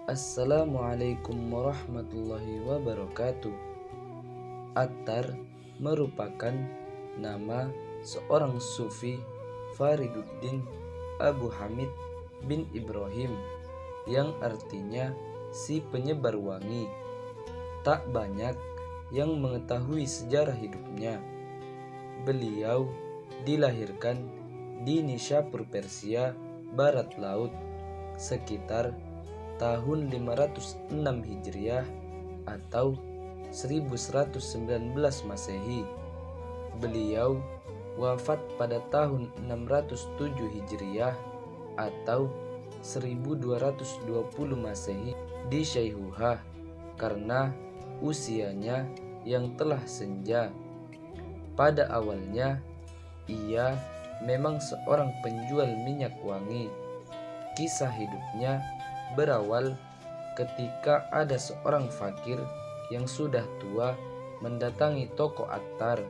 Assalamualaikum warahmatullahi wabarakatuh. Attar merupakan nama seorang sufi Fariduddin Abu Hamid bin Ibrahim yang artinya si penyebar wangi. Tak banyak yang mengetahui sejarah hidupnya. Beliau dilahirkan di Nishapur, Persia, Barat Laut, sekitar tahun 506 Hijriah atau 1119 Masehi. Beliau wafat pada tahun 607 Hijriah atau 1220 Masehi di Syaihuha karena usianya yang telah senja. Pada awalnya ia memang seorang penjual minyak wangi. Kisah hidupnya berawal ketika ada seorang fakir yang sudah tua mendatangi toko Attar.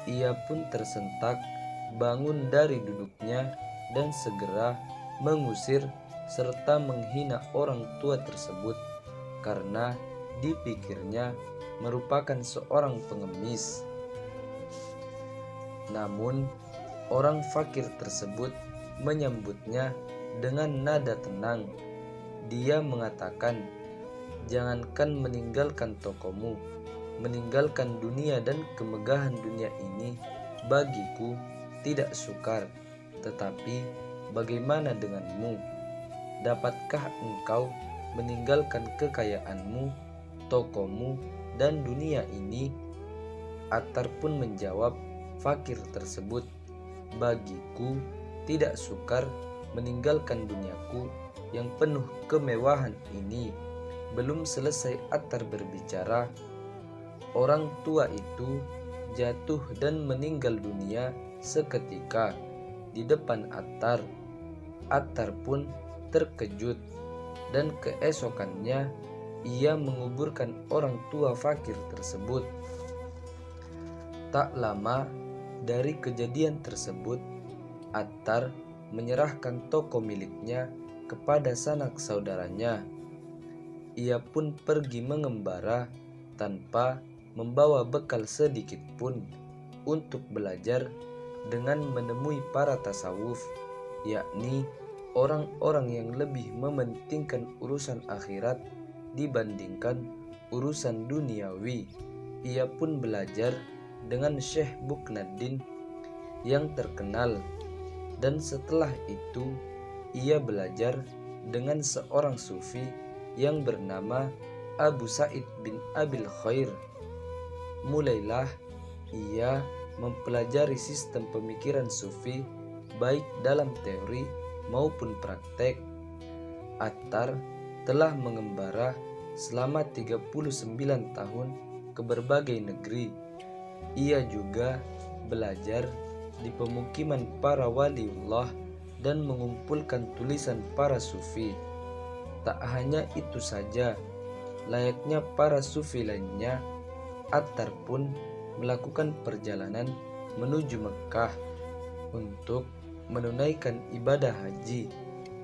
Ia pun tersentak bangun dari duduknya dan segera mengusir serta menghina orang tua tersebut karena dipikirnya merupakan seorang pengemis. Namun orang fakir tersebut menyambutnya dengan nada tenang. Dia mengatakan, "Jangankan meninggalkan tokomu, meninggalkan dunia dan kemegahan dunia ini bagiku tidak sukar. Tetapi bagaimana denganmu? Dapatkah engkau meninggalkan kekayaanmu, tokomu, dan dunia ini?" Attar pun menjawab fakir tersebut, "Bagiku tidak sukar meninggalkan duniaku yang penuh kemewahan ini." Belum selesai Attar berbicara, orang tua itu jatuh dan meninggal dunia seketika di depan Attar. Attar pun terkejut dan keesokannya ia menguburkan orang tua fakir tersebut. Tak lama dari kejadian tersebut, Attar menyerahkan toko miliknya kepada sanak saudaranya. Ia pun pergi mengembara tanpa membawa bekal sedikit pun untuk belajar dengan menemui para tasawuf, yakni orang-orang yang lebih mementingkan urusan akhirat dibandingkan urusan duniawi. Ia pun belajar dengan Syekh Buknaddin yang terkenal, dan setelah itu ia belajar dengan seorang sufi yang bernama Abu Sa'id bin Abil Khair. Mulailah ia mempelajari sistem pemikiran sufi baik dalam teori maupun praktek. Attar telah mengembara selama 39 tahun ke berbagai negeri. Ia juga belajar di pemukiman para waliullah dan mengumpulkan tulisan para sufi. Tak hanya itu saja, layaknya para sufi lainnya, Attar pun melakukan perjalanan menuju Mekkah untuk menunaikan ibadah haji.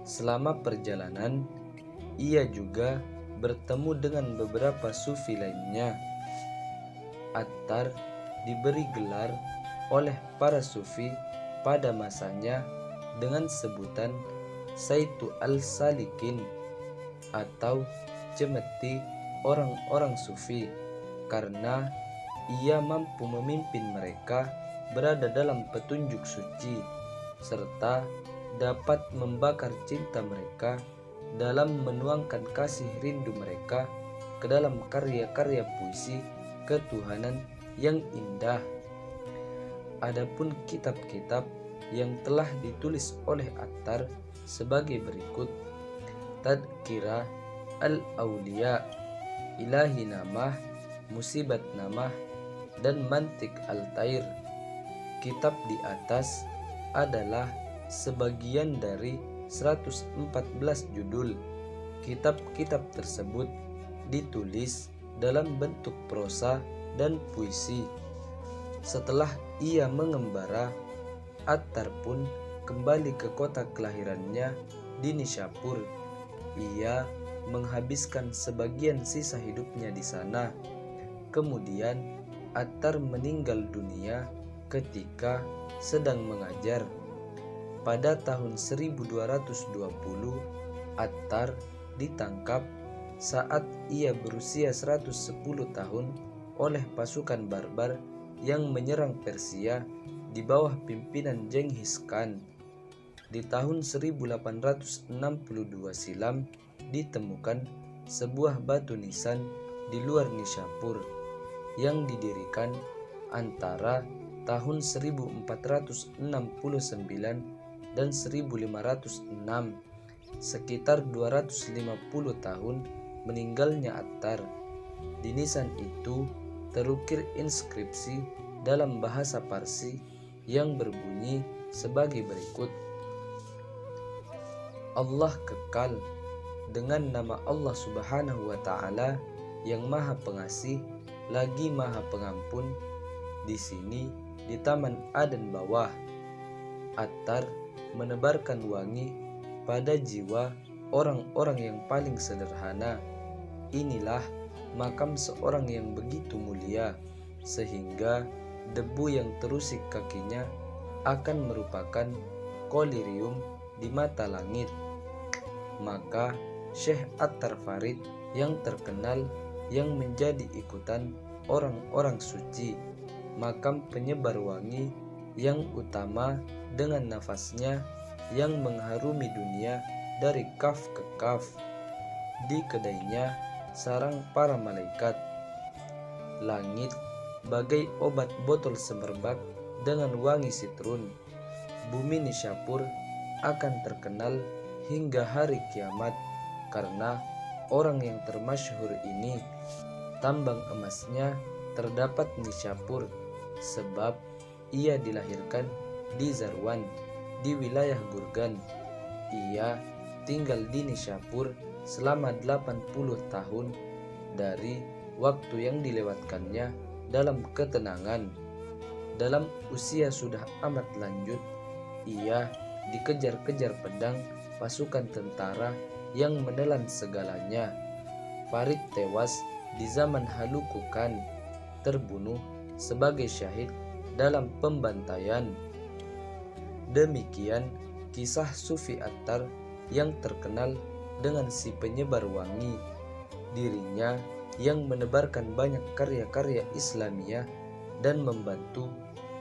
Selama perjalanan, ia juga bertemu dengan beberapa sufi lainnya. Attar diberi gelar oleh para sufi pada masanya dengan sebutan Saitu al-Salikin atau cemeti orang-orang sufi karena ia mampu memimpin mereka berada dalam petunjuk suci serta dapat membakar cinta mereka dalam menuangkan kasih rindu mereka ke dalam karya-karya puisi ketuhanan yang indah. Adapun kitab-kitab yang telah ditulis oleh Attar sebagai berikut: Tadkirah al-Awliya, Ilahi Namah, Musibat Namah, dan Mantik al-Tair. Kitab di atas adalah sebagian dari 114 judul. Kitab-kitab tersebut ditulis dalam bentuk prosa dan puisi. Setelah ia mengembara, Attar pun kembali ke kota kelahirannya di Nishapur. Ia menghabiskan sebagian sisa hidupnya di sana. Kemudian Attar meninggal dunia ketika sedang mengajar. Pada tahun 1220, Attar ditangkap saat ia berusia 110 tahun oleh pasukan barbar yang menyerang Persia di bawah pimpinan Genghis Khan. Di tahun 1862 silam ditemukan sebuah batu nisan di luar Nishapur yang didirikan antara tahun 1469 dan 1506, sekitar 250 tahun meninggalnya Attar. Di nisan itu terukir inskripsi dalam bahasa Parsi yang berbunyi sebagai berikut: Allah kekal dengan nama Allah Subhanahu wa Ta'ala yang Maha Pengasih lagi Maha Pengampun, di sini di Taman Aden bawah. Attar menebarkan wangi pada jiwa orang-orang yang paling sederhana. Inilah makam seorang yang begitu mulia, sehingga debu yang terusik kakinya akan merupakan kolirium di mata langit. Maka Syekh Attar Farid yang terkenal yang menjadi ikutan orang-orang suci, makam penyebar wangi yang utama dengan nafasnya yang mengharumi dunia dari kaf ke kaf. Di kedainya sarang para malaikat. Langit bagai obat botol semerbak dengan wangi sitrun. Bumi Nishapur akan terkenal hingga hari kiamat karena orang yang termasyhur ini. Tambang emasnya terdapat Nishapur sebab ia dilahirkan di Zarwan di wilayah Gurgan. Ia tinggal di Nishapur selama 80 tahun dari waktu yang dilewatkannya dalam ketenangan. Dalam usia sudah amat lanjut, ia dikejar-kejar pedang pasukan tentara yang menelan segalanya. Farid tewas di zaman Haluku Khan, terbunuh sebagai syahid dalam pembantaian. Demikian kisah Sufi Attar yang terkenal dengan si penyebar wangi. Dirinya yang menebarkan banyak karya-karya Islamiyah dan membantu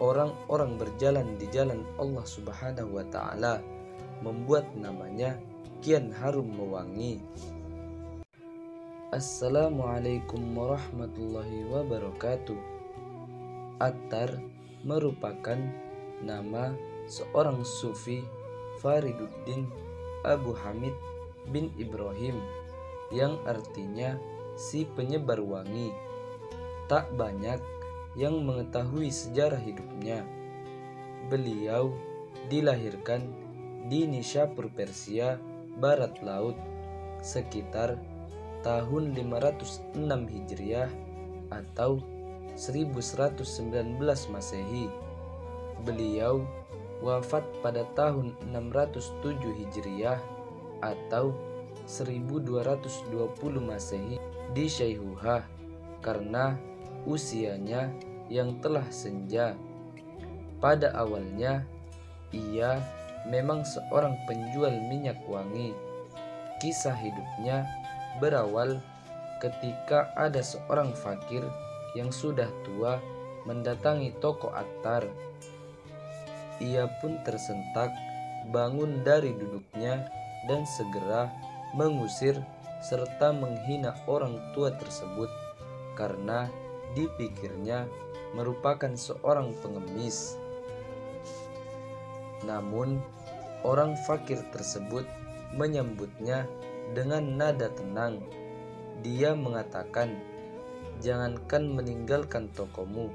orang-orang berjalan di jalan Allah Subhanahu wa Ta'ala, membuat namanya kian harum mewangi. Assalamualaikum warahmatullahi wabarakatuh. Attar merupakan nama seorang sufi Fariduddin Abu Hamid bin Ibrahim yang artinya si penyebar wangi. Tak banyak yang mengetahui sejarah hidupnya. Beliau dilahirkan di Nishapur, Persia, barat laut, sekitar tahun 506 Hijriah atau 1119 Masehi. Beliau wafat pada tahun 607 Hijriah atau 1220 Masehi di Syaihuha karena usianya yang telah senja. Pada awalnya ia memang seorang penjual minyak wangi. Kisah hidupnya berawal ketika ada seorang fakir yang sudah tua mendatangi toko Attar. Ia pun tersentak bangun dari duduknya dan segera mengusir serta menghina orang tua tersebut karena dipikirnya merupakan seorang pengemis. Namun orang fakir tersebut menyambutnya dengan nada tenang. Dia mengatakan, "Jangankan meninggalkan tokomu,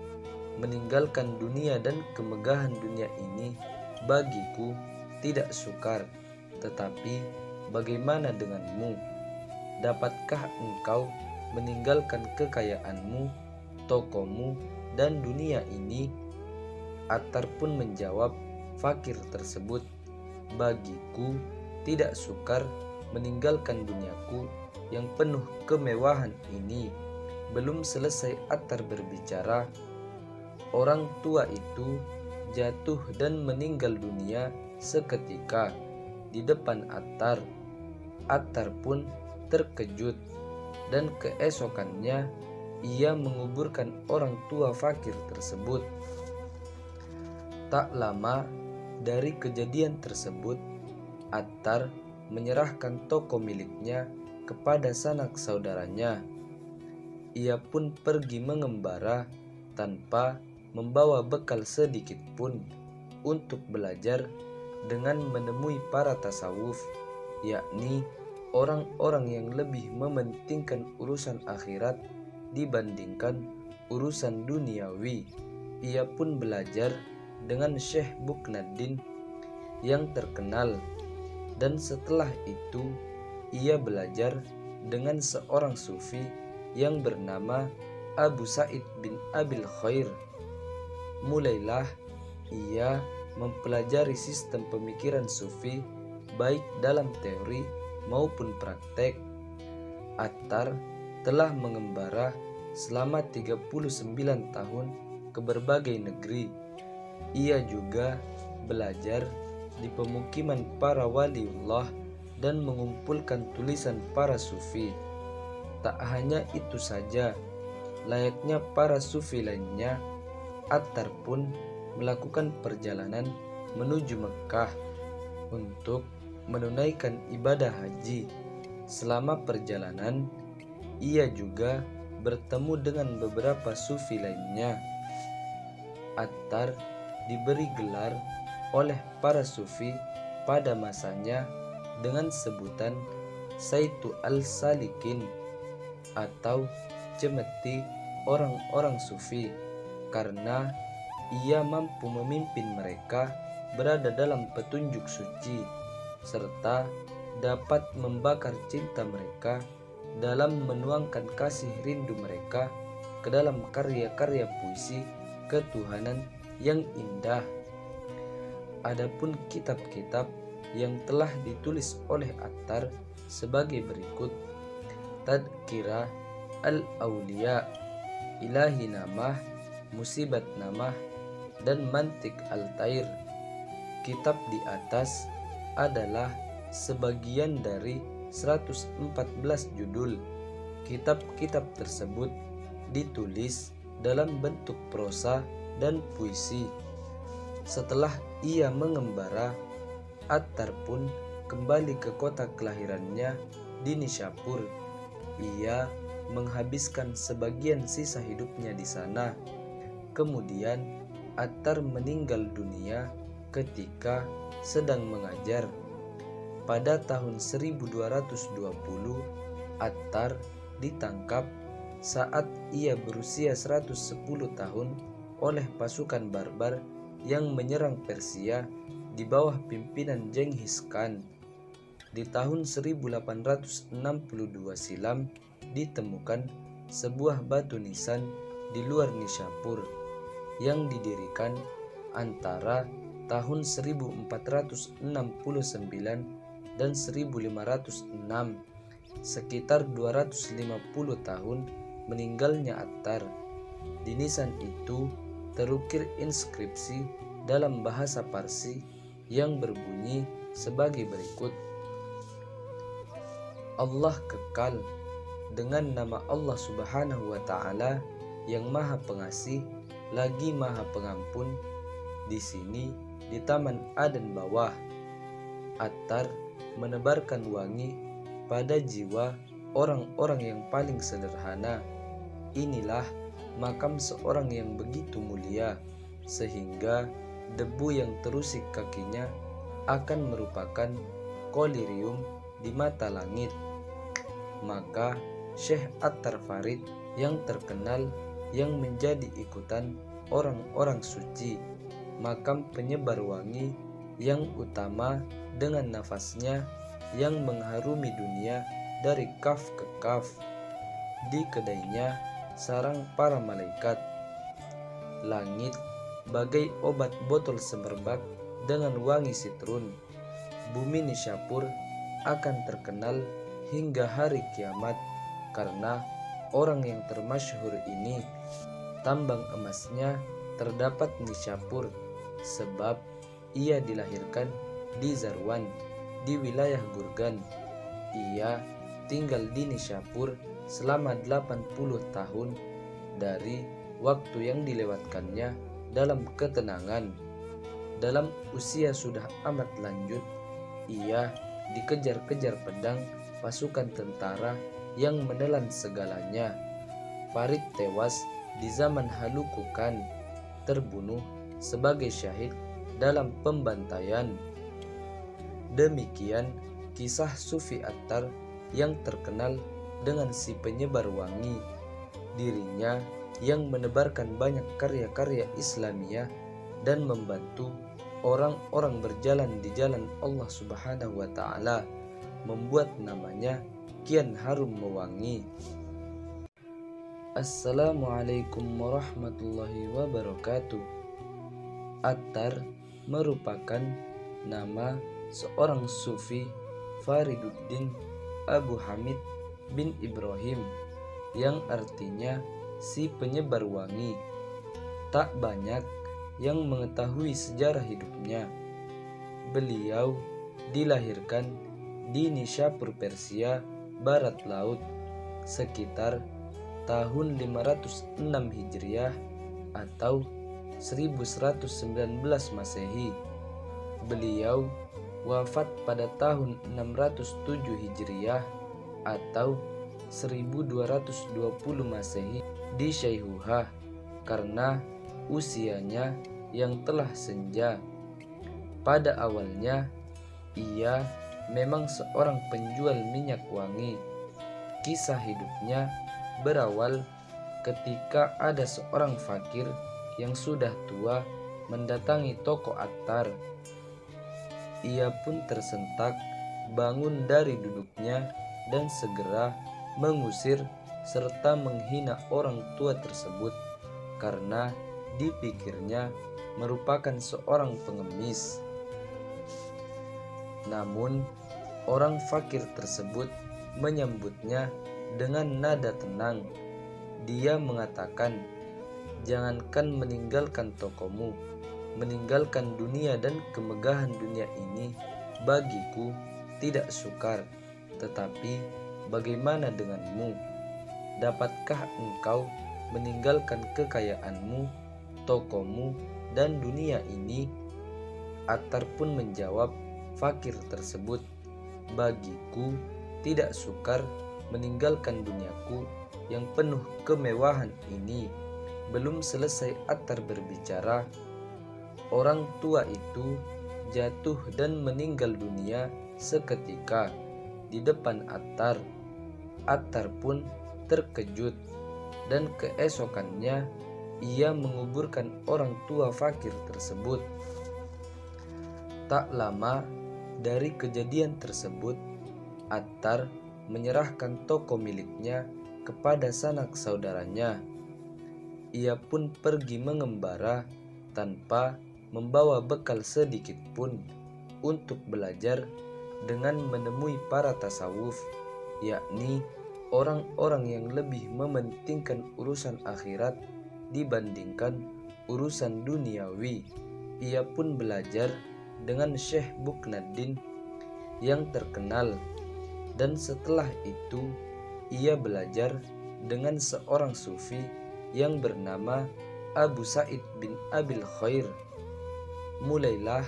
meninggalkan dunia dan kemegahan dunia ini bagiku tidak sukar. Tetapi bagaimana denganmu? Dapatkah engkau meninggalkan kekayaanmu, tokomu, dan dunia ini?" Attar pun menjawab fakir tersebut, "Bagiku tidak sukar meninggalkan duniaku yang penuh kemewahan ini. Belum selesai Attar berbicara, orang tua itu jatuh dan meninggal dunia seketika di depan Attar. Attar pun terkejut dan keesokannya ia menguburkan orang tua fakir tersebut. Tak lama dari kejadian tersebut, Attar menyerahkan toko miliknya kepada sanak saudaranya. Ia pun pergi mengembara tanpa membawa bekal sedikit pun untuk belajar dengan menemui para tasawuf, yakni orang-orang yang lebih mementingkan urusan akhirat dibandingkan urusan duniawi. Ia pun belajar dengan Syekh Buknaddin yang terkenal, dan setelah itu ia belajar dengan seorang sufi yang bernama Abu Sa'id bin Abil Khair. Mulailah ia mempelajari sistem pemikiran sufi baik dalam teori maupun praktek. Attar telah mengembara selama 39 tahun ke berbagai negeri. Ia juga belajar di pemukiman para waliullah dan mengumpulkan tulisan para sufi. Tak hanya itu saja, layaknya para sufi lainnya, Attar pun melakukan perjalanan menuju Mekkah untuk menunaikan ibadah haji. Selama perjalanan, ia juga bertemu dengan beberapa sufi lainnya. Attar diberi gelar oleh para sufi pada masanya dengan sebutan Saitu al-Salikin atau cemeti orang-orang sufi, karena ia mampu memimpin mereka berada dalam petunjuk suci serta dapat membakar cinta mereka dalam menuangkan kasih rindu mereka ke dalam karya-karya puisi ketuhanan yang indah. Adapun kitab-kitab yang telah ditulis oleh Attar sebagai berikut: Tadkirah Al-Awliya, Ilahi Namah, Musibat Namah, dan Mantik Al-Tair. Kitab di atas adalah sebagian dari 114 judul. Kitab-kitab tersebut ditulis dalam bentuk prosa dan puisi. Setelah ia mengembara, Attar pun kembali ke kota kelahirannya di Nishapur. Ia menghabiskan sebagian sisa hidupnya di sana. Kemudian Attar meninggal dunia ketika sedang mengajar. Pada tahun 1220, Attar ditangkap saat ia berusia 110 tahun oleh pasukan barbar yang menyerang Persia di bawah pimpinan Genghis Khan. Di tahun 1862 silam ditemukan sebuah batu nisan di luar Nishapur yang didirikan antara tahun 1469 dan 1506. Sekitar 250 tahun meninggalnya Attar. Di nisan itu terukir inskripsi dalam bahasa Parsi yang berbunyi sebagai berikut: Allah kekal dengan nama Allah Subhanahu wa Ta'ala yang Maha Pengasih lagi Maha Pengampun, di sini di Taman Aden bawah. Attar menebarkan wangi pada jiwa orang-orang yang paling sederhana. Inilah makam seorang yang begitu mulia, sehingga debu yang terusik kakinya akan merupakan kolirium di mata langit. Maka Syekh Attar Farid yang terkenal yang menjadi ikutan orang-orang suci, makam penyebar wangi yang utama dengan nafasnya yang mengharumi dunia dari kaf ke kaf. Di kedainya sarang para malaikat. Langit bagai obat botol semerbak dengan wangi sitrun. Bumi Nishapur akan terkenal hingga hari kiamat, karena orang yang termasyhur ini tambang emasnya terdapat Nishapur, sebab ia dilahirkan di Zarwan di wilayah Gurgan. Ia tinggal di Nishapur selama 80 tahun dari waktu yang dilewatkannya dalam ketenangan. Dalam usia sudah amat lanjut, ia dikejar-kejar pedang pasukan tentara yang menelan segalanya. Farid tewas di zaman Halukukan, terbunuh sebagai syahid dalam pembantaian. Demikian kisah Sufi Attar yang terkenal dengan si penyebar wangi. Dirinya yang menebarkan banyak karya-karya Islamiyah dan membantu orang-orang berjalan di jalan Allah Subhanahu wa Ta'ala, membuat namanya kian harum mewangi. Assalamualaikum warahmatullahi wabarakatuh. Attar merupakan nama seorang sufi Fariduddin Abu Hamid bin Ibrahim, yang artinya si penyebar wangi. Tak banyak yang mengetahui sejarah hidupnya. Beliau dilahirkan di Nishapur, Persia, Barat Laut, sekitar tahun 506 Hijriah atau 1119 Masehi. Beliau wafat pada tahun 607 Hijriah atau 1220 Masehi di Syaihuha karena usianya yang telah senja. Pada awalnya ia memang seorang penjual minyak wangi. Kisah hidupnya berawal ketika ada seorang fakir yang sudah tua mendatangi toko Attar. Ia pun tersentak bangun dari duduknya dan segera mengusir serta menghina orang tua tersebut karena dipikirnya merupakan seorang pengemis. Namun orang fakir tersebut menyambutnya dengan nada tenang. Dia mengatakan, "Jangankan meninggalkan tokomu, meninggalkan dunia dan kemegahan dunia ini bagiku tidak sukar. Tetapi bagaimana denganmu? Dapatkah engkau meninggalkan kekayaanmu, tokomu, dan dunia ini?" Attar pun menjawab fakir tersebut, "Bagiku tidak sukar meninggalkan duniaku yang penuh kemewahan ini." Belum selesai Attar berbicara, orang tua itu jatuh dan meninggal dunia seketika di depan Attar. Attar pun terkejut dan keesokannya ia menguburkan orang tua fakir tersebut. Tak lama dari kejadian tersebut, Attar menyerahkan toko miliknya kepada sanak saudaranya. Ia pun pergi mengembara tanpa membawa bekal sedikit pun untuk belajar dengan menemui para tasawuf, yakni orang-orang yang lebih mementingkan urusan akhirat dibandingkan urusan duniawi. Ia pun belajar dengan Syekh Buknaddin yang terkenal, dan setelah itu ia belajar dengan seorang sufi yang bernama Abu Sa'id bin Abil Khair. Mulailah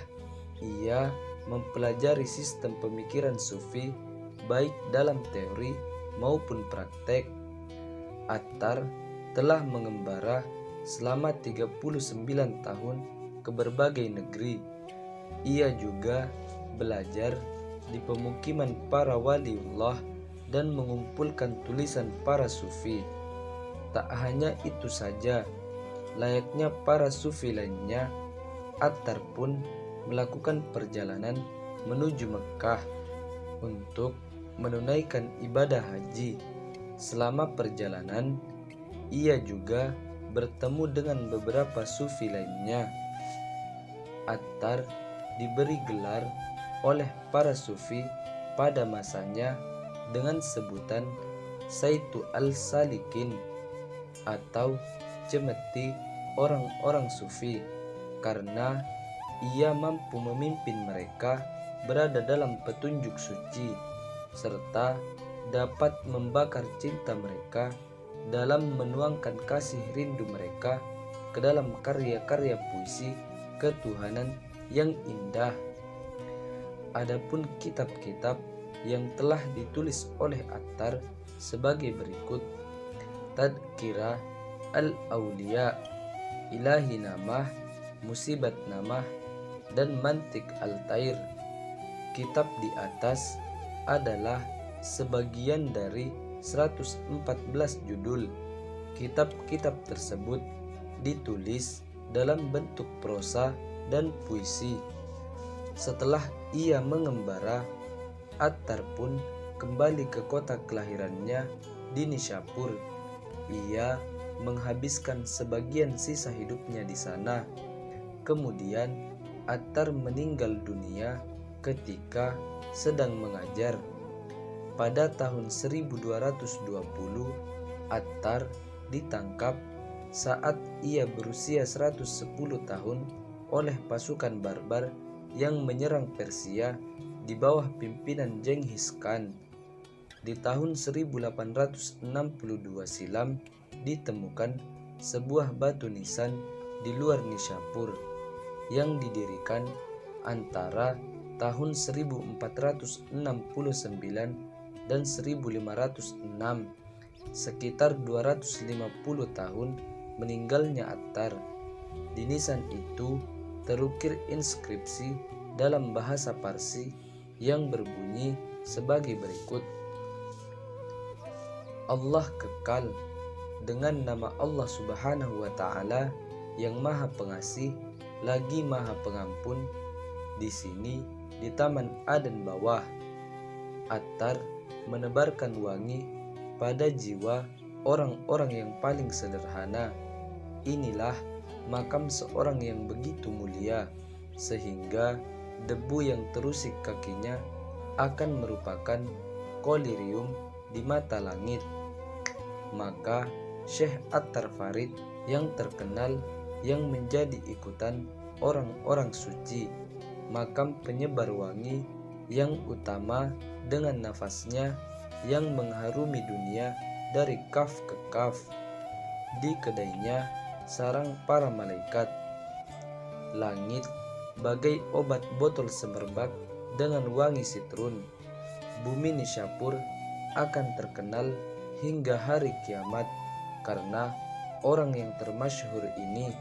ia mempelajari sistem pemikiran sufi baik dalam teori maupun praktek. Attar telah mengembara selama 39 tahun ke berbagai negeri. Ia juga belajar di pemukiman para waliullah dan mengumpulkan tulisan para sufi. Tak hanya itu saja, layaknya para sufi lainnya, Attar pun melakukan perjalanan menuju Mekkah untuk menunaikan ibadah haji. Selama perjalanan, ia juga bertemu dengan beberapa sufi lainnya. Attar diberi gelar oleh para sufi pada masanya dengan sebutan Saitu al-Salikin atau cemeti orang-orang sufi, karena ia mampu memimpin mereka berada dalam petunjuk suci serta dapat membakar cinta mereka dalam menuangkan kasih rindu mereka ke dalam karya-karya puisi ketuhanan yang indah. Adapun kitab-kitab yang telah ditulis oleh Attar sebagai berikut: Tadkirah Al-Awliya, Ilahi Namah, Musibat Namah, dan Mantik Al-Tair. Kitab di atas adalah sebagian dari 114 judul. Kitab-kitab tersebut ditulis dalam bentuk prosa dan puisi. Setelah ia mengembara, Attar pun kembali ke kota kelahirannya di Nishapur. Ia menghabiskan sebagian sisa hidupnya di sana. Kemudian Attar meninggal dunia ketika sedang mengajar. Pada tahun 1220, Attar ditangkap saat ia berusia 110 tahun oleh pasukan barbar yang menyerang Persia di bawah pimpinan Genghis Khan. Di tahun 1862 silam ditemukan sebuah batu nisan di luar Nishapur yang didirikan antara tahun 1469 dan 1506, sekitar 250 tahun meninggalnya Attar. Di nisan itu terukir inskripsi dalam bahasa Parsi yang berbunyi sebagai berikut: Allah kekal, dengan nama Allah Subhanahu wa Ta'ala yang Maha Pengasih lagi Maha Pengampun, di sini di Taman Aden bawah. Attar menebarkan wangi pada jiwa orang-orang yang paling sederhana. Inilah makam seorang yang begitu mulia, sehingga debu yang terusik kakinya akan merupakan kolirium di mata langit. Maka Syekh Attar Farid yang terkenal yang menjadi ikutan orang-orang suci, makam penyebar wangi yang utama dengan nafasnya yang mengharumi dunia dari kaf ke kaf. Di kedainya sarang para malaikat. Langit bagai obat botol semerbak dengan wangi sitrun. Bumi Nishapur akan terkenal hingga hari kiamat karena orang yang termasyhur ini.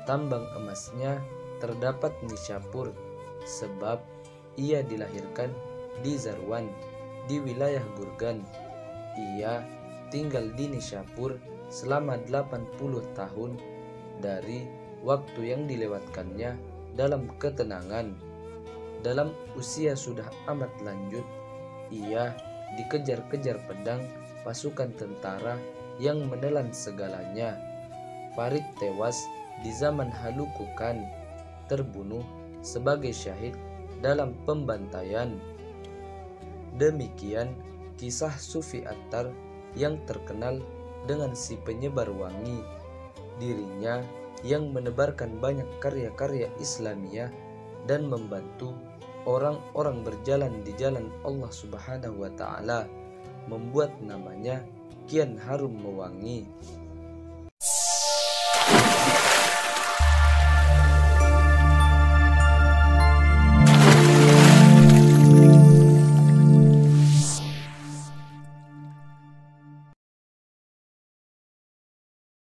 Tambang emasnya terdapat Nishapur sebab ia dilahirkan di Zarwan di wilayah Gurgan. Ia tinggal di Nishapur selama 80 tahun dari waktu yang dilewatkannya dalam ketenangan. Dalam usia sudah amat lanjut, ia dikejar-kejar pedang pasukan tentara yang menelan segalanya. Farid tewas di zaman Haluku Khan, terbunuh sebagai syahid dalam pembantaian. Demikian kisah Sufi Attar yang terkenal dengan si penyebar wangi. Dirinya yang menebarkan banyak karya-karya Islamiyah dan membantu orang-orang berjalan di jalan Allah Subhanahu wa Ta'ala, membuat namanya kian harum mewangi.